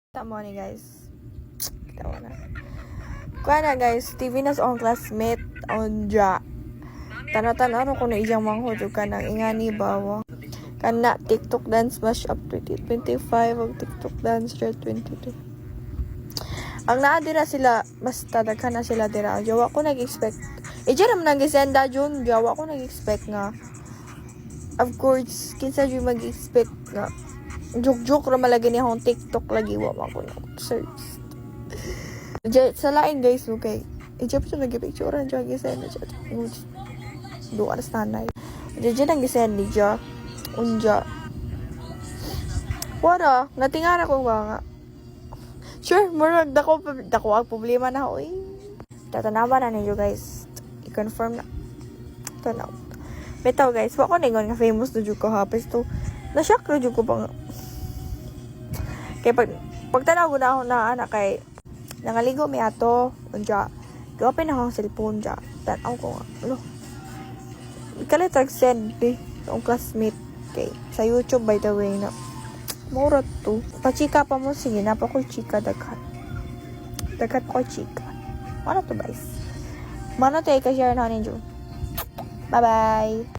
Tama ni guys. Kita mo na. Kuha na guys, TV na sa akong classmate on ja. Tanaw-tanaw ko na iyang manghudyo ka ng ingani bawa. Kana TikTok dance mash up 2025 o TikTok dance year 22. Ang naadira sila, basta daghan na sila dira. Jawa ko nag-expect. Diyan naman nag-senda Jun. Jawa ko nag-expect nga. Of course, kinsa Jun mag-expect nga. Joke-joke ra malagi niya akong TikTok lagi. Wama ko na search. Sa lain guys, okay. Diyan po siya nag-picture. Diyan gisenda siya. Doon aras nanay. Diyan ang gisenda niya. Unja. Wala. Natingara ko ba nga. Sure, murag dako ang problema na ako eh. Tatanawa na ninyo guys. I-confirm na. Tanaw. Bitaw guys, wako ningon nga famous na ko ha. Pesto, na-shock na ko bang. Kaya pagtanaw ko na ako na anak kay nangaligo mi ato. Unja. Gawapin na akong cellphone dya. Tanaw ko nga. Ano? Ikalitag send eh. Ang classmate. Okay. Sa YouTube by the way na. Mura to. Pachika pa mo. Sige, napako chika daghan. Daghan ko chika. Ano to guys? Mano tayo ka-share na ninyo. Bye-bye!